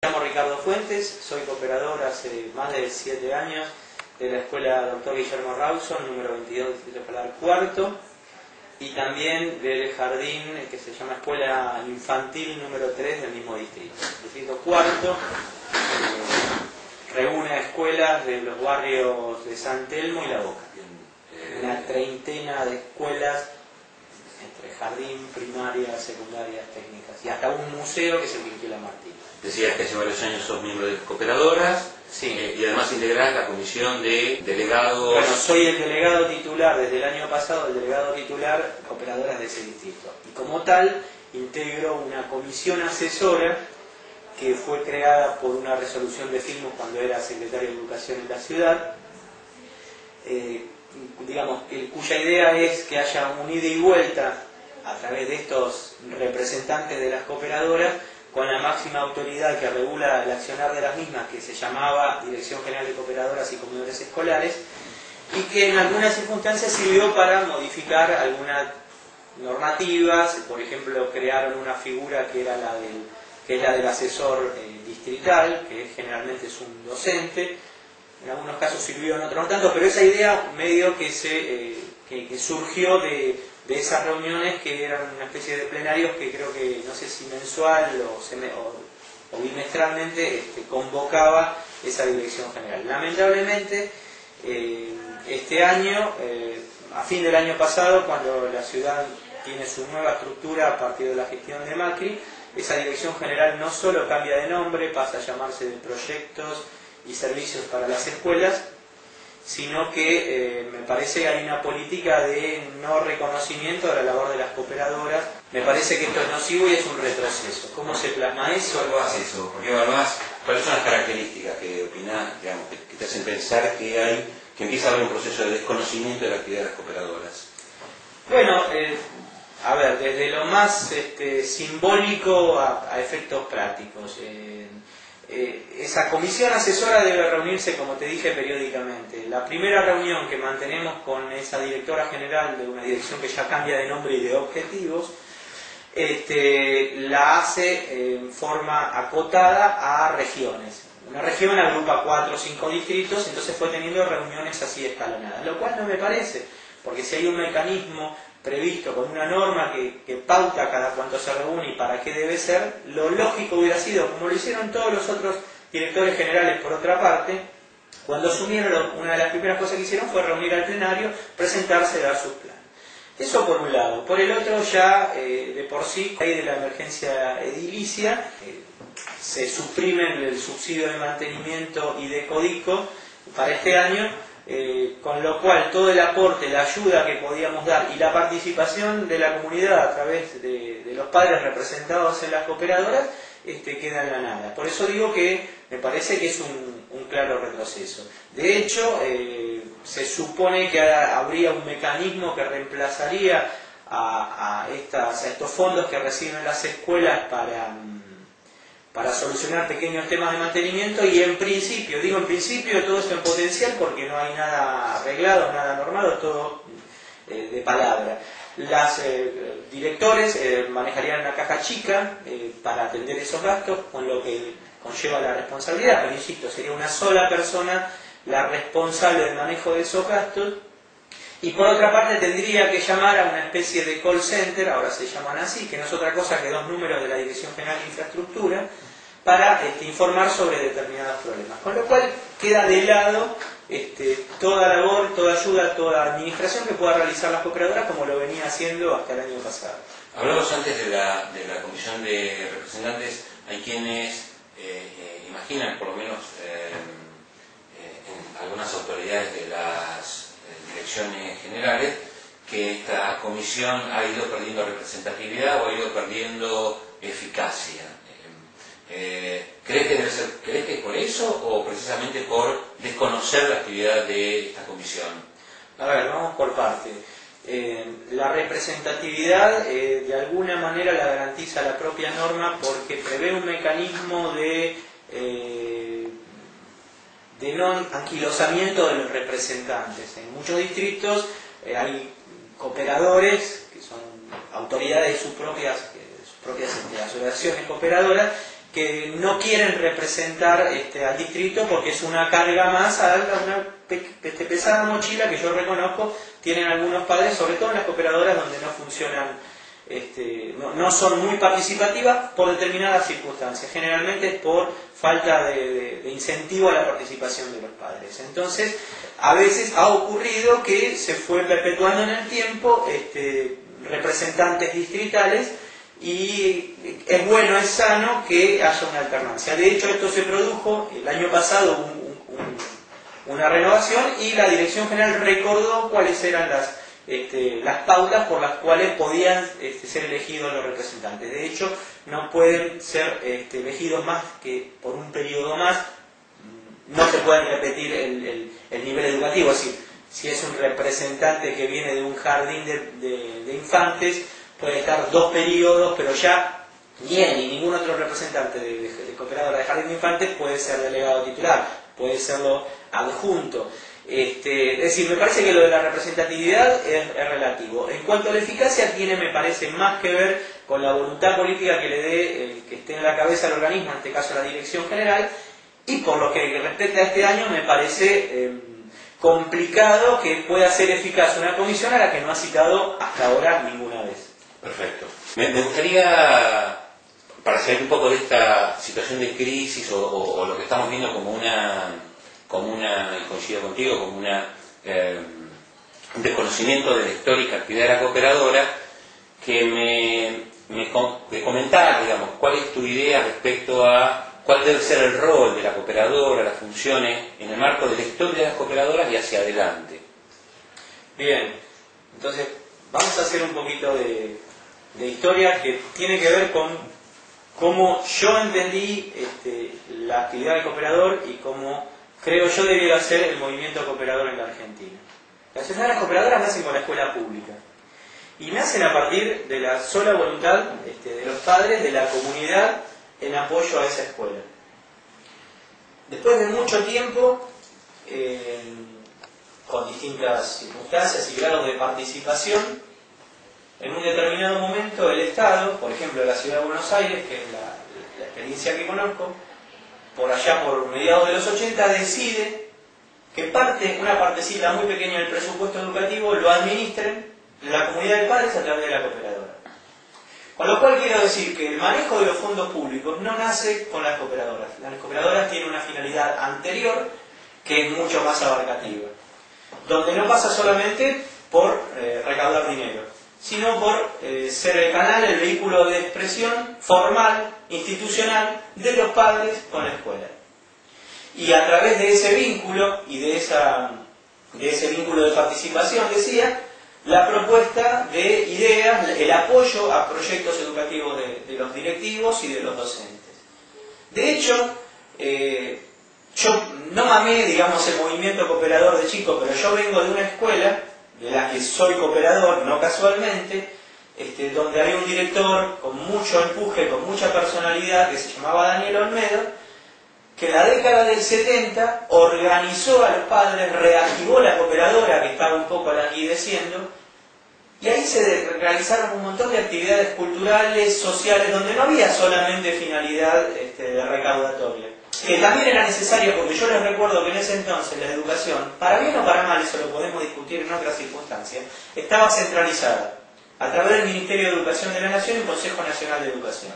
Me llamo Ricardo Fuentes, soy cooperador hace más de 7 años de la Escuela Dr. Guillermo Rawson, número 22, Distrito Escolar Cuarto, y también del jardín que se llama Escuela Infantil número 3 del mismo distrito. El Distrito Cuarto reúne a escuelas de los barrios de San Telmo y La Boca. Una treintena de escuelas entre jardín, primaria, secundarias, técnicas, y hasta un museo que es el Quinquela Martínez. Decías que hace varios años sos miembro de cooperadoras, sí. Y además integrás la comisión de delegados. Bueno, soy el delegado titular desde el año pasado, el delegado titular cooperadoras de ese distrito. Y como tal, integro una comisión asesora que fue creada por una resolución de Filmus cuando era secretario de Educación en la ciudad, cuya idea es que haya un ida y vuelta a través de estos representantes de las cooperadoras con la máxima autoridad que regula el accionar de las mismas, que se llamaba Dirección General de Cooperadoras y Comedores Escolares, y que en algunas circunstancias sirvió para modificar algunas normativas. Por ejemplo, crearon una figura que era que es la del asesor distrital, que generalmente es un docente. En algunos casos sirvió, en otros no tanto, pero esa idea medio que surgió de esas reuniones que eran una especie de plenarios que creo que, no sé si mensual o bimestralmente, convocaba esa dirección general. Lamentablemente, este año, a fin del año pasado, cuando la ciudad tiene su nueva estructura a partir de la gestión de Macri, esa dirección general no solo cambia de nombre, pasa a llamarse de Proyectos y Servicios para las Escuelas, sino que me parece que hay una política de no reconocimiento de la labor de las cooperadoras. Me parece que esto es nocivo y es un retroceso. ¿Cómo se plasma eso? ¿Cómo evaluás eso? ¿Por qué evaluás? ¿Cuáles son las características que opinás, digamos, que te hacen pensar que empieza a haber un proceso de desconocimiento de la actividad de las cooperadoras? Bueno, a ver, desde lo más simbólico a efectos prácticos. Esa comisión asesora debe reunirse, como te dije, periódicamente. La primera reunión que mantenemos con esa directora general de una dirección que ya cambia de nombre y de objetivos, la hace en forma acotada a regiones. Una región agrupa 4 o 5 distritos, entonces fue teniendo reuniones así escalonadas, lo cual no me parece, porque si hay un mecanismo previsto con una norma que pauta cada cuánto se reúne y para qué debe ser, lo lógico hubiera sido, como lo hicieron todos los otros directores generales por otra parte, cuando asumieron, una de las primeras cosas que hicieron fue reunir al plenario, presentarse, dar sus planes. Eso por un lado. Por el otro, ya de por sí, a raíz de la emergencia edilicia, se suprime el subsidio de mantenimiento y de Codico para este año, con lo cual todo el aporte, la ayuda que podíamos dar y la participación de la comunidad a través de los padres representados en las cooperadoras queda en la nada. Por eso digo que me parece que es un claro retroceso. De hecho, se supone que habría un mecanismo que reemplazaría a estos fondos que reciben las escuelas para solucionar pequeños temas de mantenimiento, y en principio, digo en principio, todo esto en potencial porque no hay nada arreglado, nada normado, todo de palabra. Las directores manejarían una caja chica para atender esos gastos, con lo que conlleva la responsabilidad, pero insisto, sería una sola persona la responsable del manejo de esos gastos. Y por otra parte tendría que llamar a una especie de call center, ahora se llaman así, que no es otra cosa que 2 números de la Dirección General de Infraestructura, para informar sobre determinados problemas. Con lo cual queda de lado toda labor, toda ayuda, toda administración que pueda realizar las cooperadoras, como lo venía haciendo hasta el año pasado. Hablamos antes de la comisión de representantes. Hay quienes imaginan, por lo menos en algunas autoridades de las direcciones generales, que esta comisión ha ido perdiendo representatividad o ha ido perdiendo eficacia. ¿Crees que es por eso o precisamente por desconocer la actividad de esta comisión? A ver, vamos por parte. La representatividad de alguna manera la garantiza la propia norma, porque prevé un mecanismo de no anquilosamiento de los representantes. En muchos distritos hay cooperadores que son autoridades de sus propias asociaciones cooperadoras, que no quieren representar al distrito porque es una carga más a una pesada mochila que yo reconozco tienen algunos padres, sobre todo en las cooperadoras donde no funcionan, no son muy participativas por determinadas circunstancias, generalmente es por falta de incentivo a la participación de los padres. Entonces, a veces ha ocurrido que se fue perpetuando en el tiempo representantes distritales, y es bueno, es sano que haya una alternancia. De hecho, esto se produjo el año pasado, una renovación, y la Dirección General recordó cuáles eran las pautas por las cuales podían ser elegidos los representantes. De hecho, no pueden ser elegidos más que por un periodo más, no se pueden repetir el nivel educativo. Es decir, si es un representante que viene de un jardín de infantes, puede estar 2 periodos, pero ya ni él ni ningún otro representante de cooperadora de jardín de infantes puede ser delegado titular, puede serlo adjunto. Es decir, me parece que lo de la representatividad es relativo. En cuanto a la eficacia, tiene, me parece, más que ver con la voluntad política que le dé el que esté en la cabeza del organismo, en este caso la Dirección General, y por lo que respecta a este año, me parece complicado que pueda ser eficaz una comisión a la que no ha citado hasta ahora ninguna vez. Perfecto. Me gustaría, para salir un poco de esta situación de crisis o lo que estamos viendo como una y coincido contigo, como un desconocimiento de la histórica actividad de la cooperadora, que me comentar, digamos, cuál es tu idea respecto a cuál debe ser el rol de la cooperadora, las funciones en el marco de la historia de las cooperadoras y hacia adelante. Bien, entonces vamos a hacer un poquito de historia que tiene que ver con cómo yo entendí la actividad del cooperador y cómo creo yo debiera ser el movimiento cooperador en la Argentina. Las sociedades cooperadoras nacen con la escuela pública y nacen a partir de la sola voluntad de los padres de la comunidad en apoyo a esa escuela. Después de mucho tiempo, con distintas circunstancias y grados de participación, en un determinado momento el Estado, por ejemplo la Ciudad de Buenos Aires, que es la experiencia que conozco, por allá por mediados de los 80, decide que una partecita muy pequeña del presupuesto educativo lo administren la comunidad de padres a través de la cooperadora. Con lo cual quiero decir que el manejo de los fondos públicos no nace con las cooperadoras. Las cooperadoras tienen una finalidad anterior que es mucho más abarcativa, donde no pasa solamente por recaudar dinero, sino por ser el canal, el vehículo de expresión formal, institucional, de los padres con la escuela. Y a través de ese vínculo y de ese vínculo de participación, decía, la propuesta de ideas, el apoyo a proyectos educativos de los directivos y de los docentes. De hecho, yo no mamé, digamos, el movimiento cooperador de chico, pero yo vengo de una escuela de la que soy cooperador, no casualmente, donde había un director con mucho empuje, con mucha personalidad, que se llamaba Daniel Olmedo, que en la década del 70 organizó a los padres, reactivó la cooperadora que estaba un poco languideciendo, y ahí se realizaron un montón de actividades culturales, sociales, donde no había solamente finalidad de recaudatoria, que también era necesario, porque yo les recuerdo que en ese entonces la educación, para bien o para mal, eso lo podemos discutir en otras circunstancias, estaba centralizada a través del Ministerio de Educación de la Nación y el Consejo Nacional de Educación,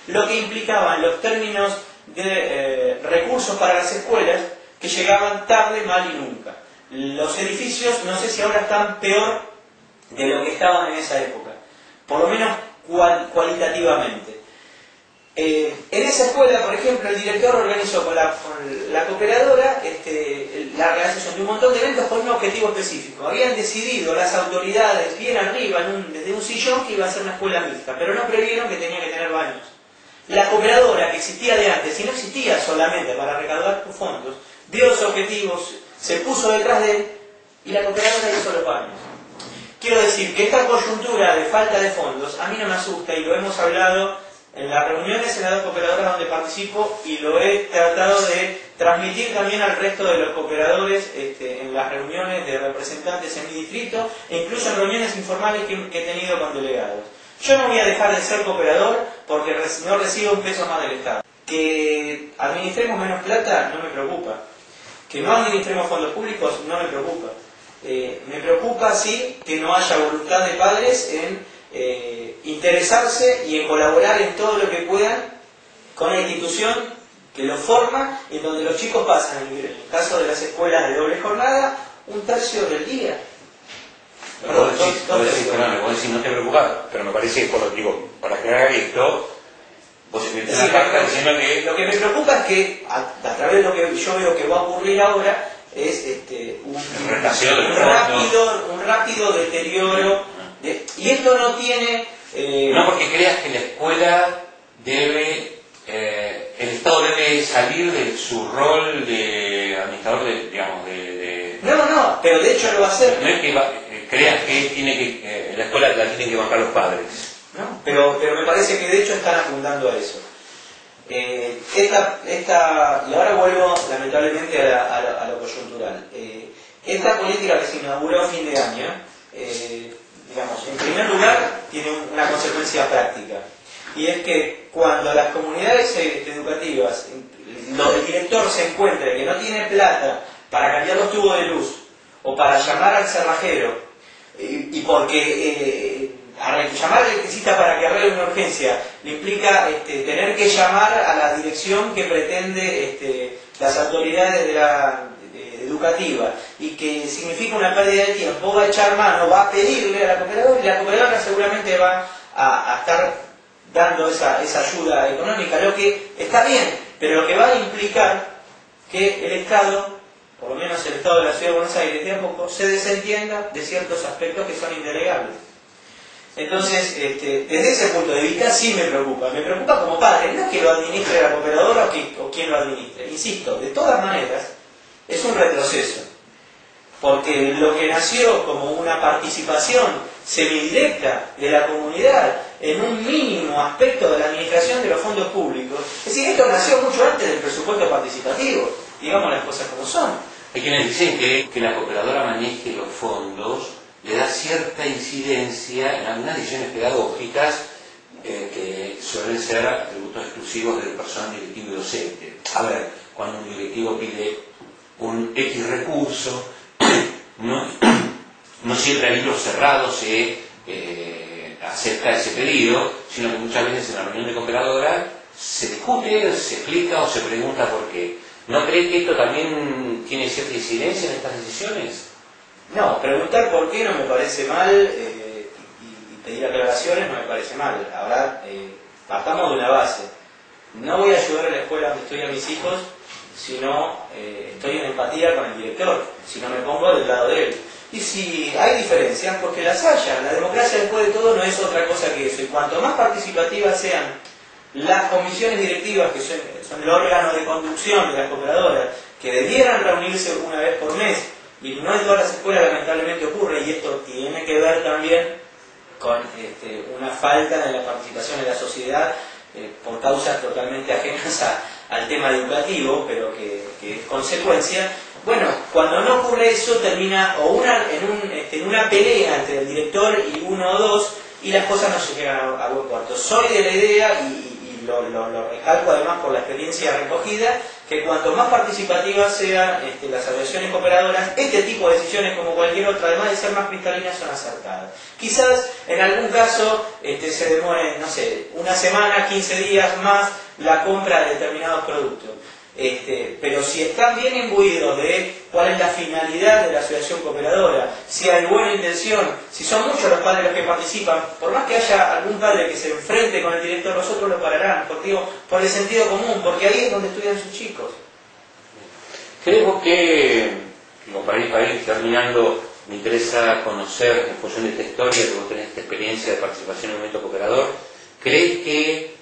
lo que implicaba en los términos de recursos para las escuelas que llegaban tarde, mal y nunca. Los edificios, no sé si ahora están peor de lo que estaban en esa época, por lo menos cualitativamente. En esa escuela, por ejemplo, el director organizó con la cooperadora la realización de un montón de eventos con un objetivo específico. Habían decidido las autoridades bien arriba, desde un sillón, que iba a ser una escuela mixta, pero no previeron que tenía que tener baños. La cooperadora, que existía de antes y no existía solamente para recaudar fondos, dio los objetivos, se puso detrás de él y la cooperadora hizo los baños. Quiero decir que esta coyuntura de falta de fondos a mí no me asusta, y lo hemos hablado en las reuniones en las dos cooperadoras donde participo, y lo he tratado de transmitir también al resto de los cooperadores en las reuniones de representantes en mi distrito, e incluso en reuniones informales que he tenido con delegados. Yo no voy a dejar de ser cooperador porque no recibo un peso más del Estado. Que administremos menos plata no me preocupa. Que no administremos fondos públicos no me preocupa. Me preocupa, sí, que no haya voluntad de padres en interesarse y en colaborar en todo lo que puedan con la institución que los forma, en donde los chicos pasan, en el caso de las escuelas de doble jornada, un tercio del día. Vos decís, no te preocupes, pero me parece, para aclarar esto, vos escribiste una carta diciendo que... Lo que me preocupa es que, a través de lo que yo veo que va a ocurrir ahora, es un rápido deterioro. Y esto no tiene... No porque creas que la escuela debe... el Estado debe salir de su rol de administrador No, pero de hecho lo va a hacer. No es que creas que la escuela la tienen que bancar los padres. No, pero me parece que de hecho están apuntando a eso. Y ahora vuelvo lamentablemente a lo coyuntural. Esta política que se inauguró a fin de año, en primer lugar, tiene una consecuencia práctica. Y es que cuando las comunidades educativas, el director se encuentre que no tiene plata para cambiar los tubos de luz o para llamar al cerrajero, y porque llamar al electricista para que arregle una urgencia le implica tener que llamar a la dirección que pretende las autoridades de la educativa, y que significa una pérdida de tiempo, va a echar mano, va a pedirle a la cooperadora, y la cooperadora seguramente va a estar dando esa ayuda económica, lo que está bien, pero lo que va a implicar que el Estado, por lo menos el Estado de la Ciudad de Buenos Aires, de a poco se desentienda de ciertos aspectos que son indelegables. Entonces, desde ese punto de vista sí me preocupa como padre, no es que lo administre la cooperadora o quien lo administre, insisto, de todas maneras es un retroceso, porque lo que nació como una participación semidirecta de la comunidad en un mínimo aspecto de la administración de los fondos públicos, es decir, esto nació mucho antes del presupuesto participativo, digamos las cosas como son. Hay quienes dicen que la cooperadora maneje los fondos le da cierta incidencia en algunas decisiones pedagógicas que suelen ser atributos exclusivos del personal directivo y docente. A ver, cuando un directivo pide un X recurso, no siempre a libros cerrados se acepta ese pedido, sino que muchas veces en la reunión de cooperadora se discute, se explica o se pregunta por qué. ¿No cree que esto también tiene cierta incidencia en estas decisiones? No, preguntar por qué no me parece mal, y pedir aclaraciones no me parece mal. Ahora, partamos de una base. No voy a ayudar a la escuela donde estoy a mis hijos si no estoy en empatía con el director, si no me pongo del lado de él. Y si hay diferencias, porque las haya. La democracia, después de todo, no es otra cosa que eso. Y cuanto más participativas sean las comisiones directivas, que son el órgano de conducción de las cooperadoras, que debieran reunirse una vez por mes, y no en todas las escuelas lamentablemente ocurre, y esto tiene que ver también con una falta de la participación de la sociedad por causas totalmente ajenas al tema educativo, pero que es consecuencia. Bueno, cuando no ocurre eso termina en una pelea entre el director y uno o dos, y las cosas no se llegan a buen puerto. Soy de la idea, y lo recalco además por la experiencia recogida, que cuanto más participativas sean las asociaciones cooperadoras, este tipo de decisiones, como cualquier otra, además de ser más cristalinas, son acertadas. Quizás en algún caso se demore, no sé, una semana, 15 días más la compra de determinados productos. Pero si están bien imbuidos de cuál es la finalidad de la asociación cooperadora, si hay buena intención, si son muchos los padres los que participan, por más que haya algún padre que se enfrente con el director, los otros lo pararán, por el sentido común, porque ahí es donde estudian sus chicos. Creo que, como para ir terminando, me interesa conocer, en función de esta historia, que vos tenés esta experiencia de participación en el movimiento cooperador, ¿crees que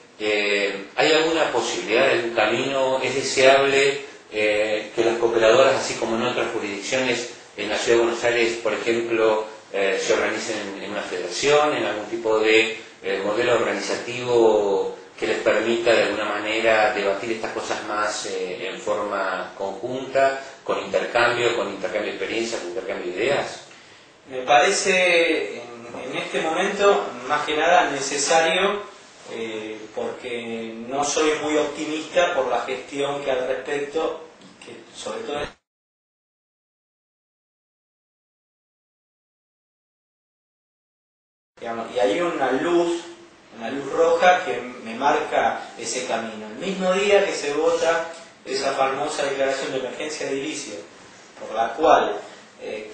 hay alguna posibilidad, algún camino? ¿Es deseable que las cooperadoras, así como en otras jurisdicciones en la Ciudad de Buenos Aires, por ejemplo, se organicen en una federación, en algún tipo de modelo organizativo que les permita de alguna manera debatir estas cosas más en forma conjunta, con intercambio de experiencias, con intercambio de ideas? Me parece en este momento más que nada necesario porque no soy muy optimista por la gestión que al respecto, que sobre todo digamos, y hay una luz roja que me marca ese camino. El mismo día que se vota esa famosa declaración de emergencia edilicia, por la cual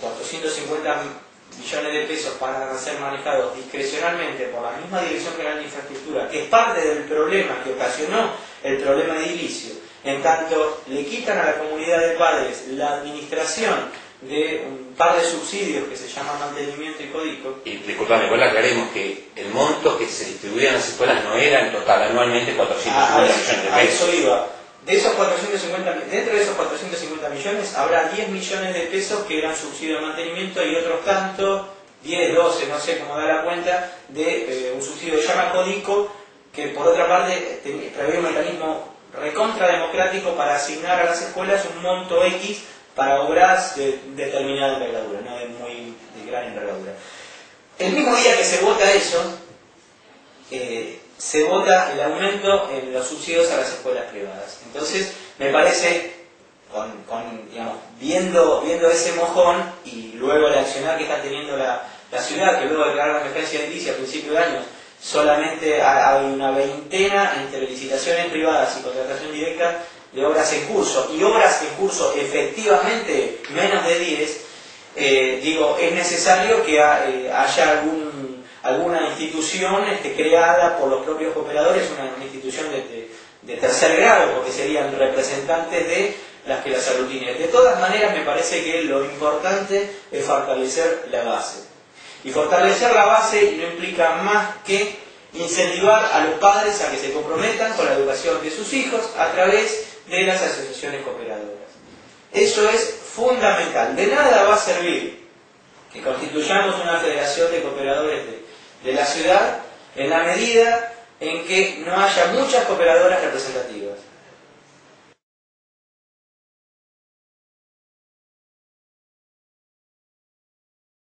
450 millones de pesos van a ser manejados discrecionalmente por la misma Dirección General de Infraestructura, que es parte del problema que ocasionó el problema edilicio, en tanto le quitan a la comunidad de padres la administración de un par de subsidios que se llaman mantenimiento y código. Y disculpame, igual aclaremos que el monto que se distribuía en las escuelas no era en total anualmente 450 millones de pesos. A eso iba. De esos 450, dentro de esos 450 millones habrá 10 millones de pesos que eran subsidio de mantenimiento y otros tantos, 10, 12, no sé cómo da la cuenta, de un subsidio que se llama Codico, que por otra parte prevé un mecanismo recontra democrático para asignar a las escuelas un monto X para obras de determinada envergadura, no de gran envergadura. El mismo día que se vota eso, se vota el aumento en los subsidios a las escuelas privadas. Entonces, me parece, digamos, viendo ese mojón y luego el accionar que está teniendo la ciudad, que luego de declarar la emergencia edilicia a principios de año, solamente hay una veintena entre licitaciones privadas y contratación directa de obras en curso, y obras en curso efectivamente menos de 10, digo, es necesario que haya alguna institución creada por los propios operadores, una institución de tercer grado, porque serían representantes de las que las aglutinen. De todas maneras, me parece que lo importante es fortalecer la base. Y fortalecer la base no implica más que incentivar a los padres a que se comprometan con la educación de sus hijos a través de las asociaciones cooperadoras. Eso es fundamental. De nada va a servir que constituyamos una federación de cooperadores de la ciudad en la medida en que no haya muchas cooperadoras representativas.